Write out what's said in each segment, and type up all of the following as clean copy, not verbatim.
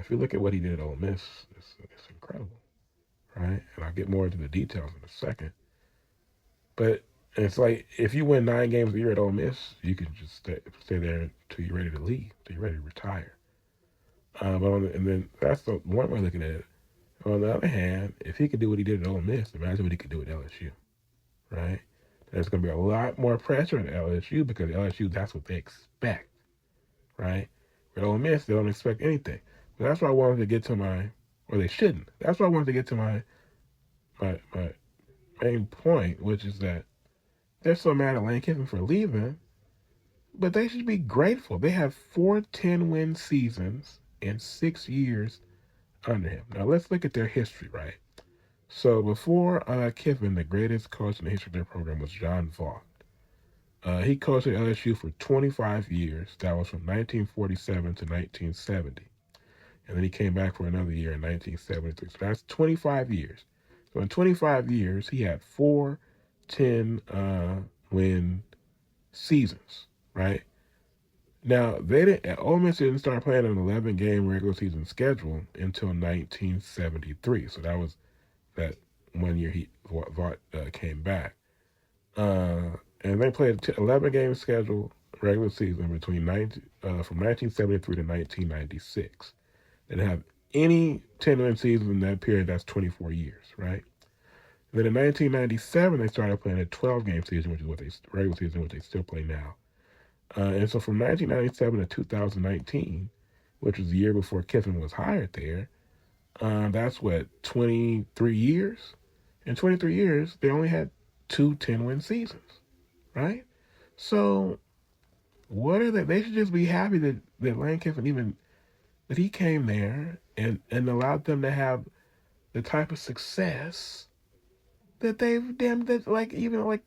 if you look at what he did at Ole Miss, it's incredible, right? And I'll get more into the details in a second. But it's like if you win 9 games a year at Ole Miss, you can just stay there until you're ready to leave, until you're ready to retire. And then that's the one way of looking at it. On the other hand, if he could do what he did at Ole Miss, imagine what he could do at LSU, right? There's going to be a lot more pressure at LSU because LSU, that's what they expect, right? With Ole Miss, they don't expect anything. But that's why I wanted to get to or they shouldn't. That's why I wanted to get to my main point, which is that they're so mad at Lane Kiffin for leaving, but they should be grateful. They have 4 10-win seasons in 6 years under him. Now let's look at their history, right? So before Kiffin, the greatest coach in the history of their program was John Vaught. He coached at LSU for 25 years. That was from 1947 to 1970. And then he came back for another year in 1973. So that's 25 years. So in 25 years, he had 4 10-win seasons, right? Now, Ole Miss didn't start playing an 11-game regular season schedule until 1973. So that was that one year Vaught came back. And they played 11-game schedule regular season from 1973 to 1996. They didn't have any 10-win seasons in that period. That's 24 years, right? And then in 1997, they started playing a 12-game season, which is what regular season, which they still play now. And so from 1997 to 2019, which was the year before Kiffin was hired there, that's what, 23 years? In 23 years, they only had 2 10-win seasons, right? So what are they? They should just be happy that Lane Kiffin that he came there and allowed them to have the type of success that they pretty much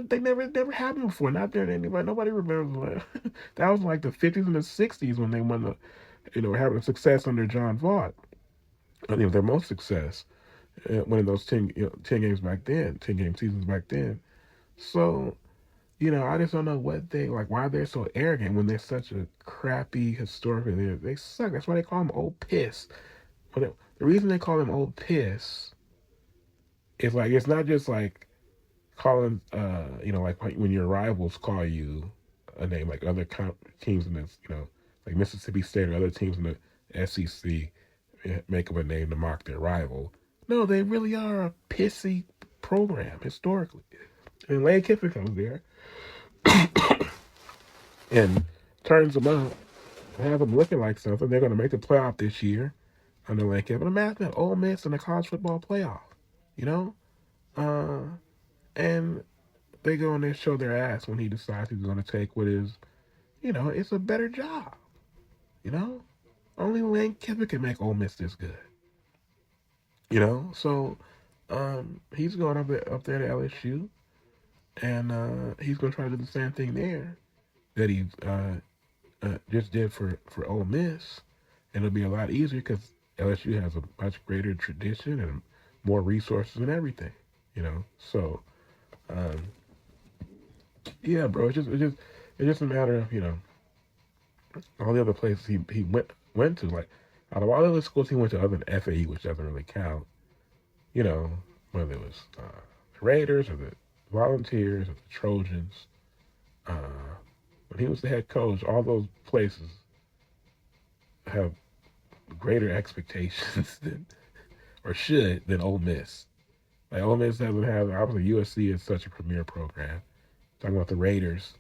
they never happened before. Not there anybody. Nobody remembers that was like the 50s and the 60s when they won were having success under John Vaught. I think their most success winning those 10 games back then, 10-game seasons back then. So I just don't know why they're so arrogant when they're such a crappy historically. They suck. That's why they call them Old Piss. But the reason they call them Old Piss is it's not just like calling, like when your rivals call you a name, like other teams in this, like Mississippi State or other teams in the SEC make up a name to mock their rival. No, they really are a pissy program historically. And Lane Kiffin comes there and turns them out and have them looking like something. They're going to make the playoff this year under Lane Kiffin. Imagine that Ole Miss in the college football playoff, you know? And they go and they show their ass when he decides he's going to take what is, it's a better job, Only Lane Kiffin can make Ole Miss this good, So he's going up there to LSU, and he's going to try to do the same thing there that he just did for Ole Miss, and it'll be a lot easier because LSU has a much greater tradition and more resources and everything, So, yeah, bro, it's just a matter of all the other places he went to. Like out of all the other schools he went to, other than FAE, which doesn't really count, whether it was the Raiders or the Volunteers or the Trojans. When he was the head coach, all those places have greater expectations than Ole Miss. Like Ole Miss doesn't have. Obviously, USC is such a premier program. Talking about the Raiders,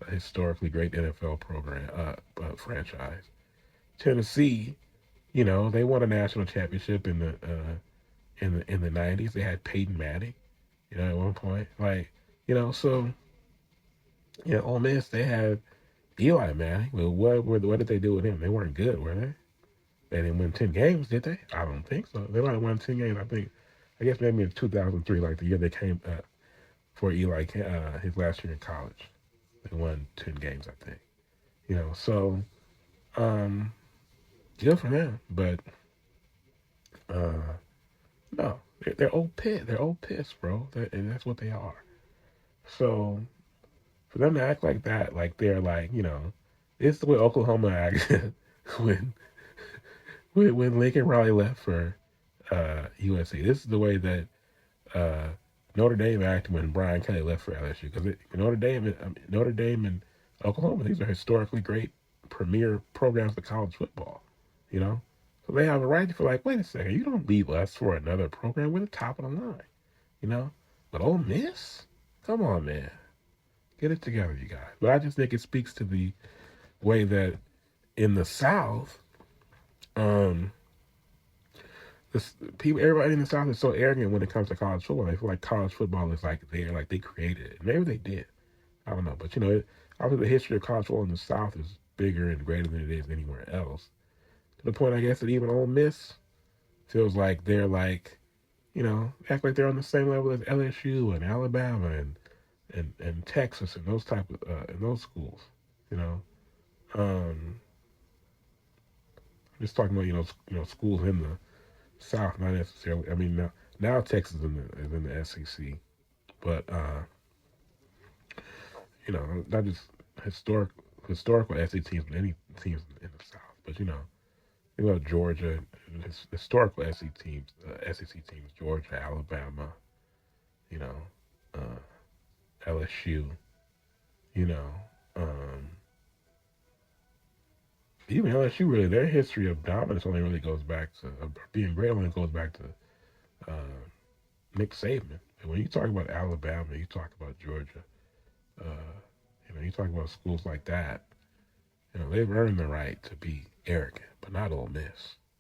a historically great NFL program franchise. Tennessee, they won a national championship in the '90s. They had Peyton Manning, at one point. So Ole Miss, they had Eli Manning. Well, what did they do with him? They weren't good, were they? They didn't win 10 games, did they? I don't think so. They might have won 10 games. I guess maybe in 2003, like the year they came for Eli, his last year in college. They won 10 games, I think. So good for them. But no, they're old piss. They're old piss, bro. And that's what they are. So for them to act like that, like they're like, it's the way Oklahoma acted when when Lincoln Riley left for USC. This is the way that uh, Notre Dame acted when Brian Kelly left for LSU. Because Notre Dame and Oklahoma, these are historically great premier programs of college football. You know, so they have a right to feel like, wait a second, you don't leave us for another program. We're the top of the line. You know, but Ole Miss, come on, man, get it together, you guys. But I just think it speaks to the way that in the South, um, everybody in the South is so arrogant when it comes to college football. They feel like college football is like they created it. Maybe they did. I don't know, but obviously the history of college football in the South is bigger and greater than it is anywhere else. To the point, I guess, that even Ole Miss feels like they're like, act like they're on the same level as LSU and Alabama and Texas and those type of and those schools. You know, I'm just talking about schools in the South, not necessarily. I mean, now Texas is in the SEC, but not just historical SEC teams, but any teams in the South. But think about Georgia, historical SEC teams, Georgia, Alabama, you know, LSU, you know, um, even LSU. Really, their history of dominance only really goes back to being great. Only goes back to uh, Nick Saban. And when you talk about Alabama, you talk about Georgia. You talk about schools like that. They've earned the right to be arrogant, but not Ole Miss.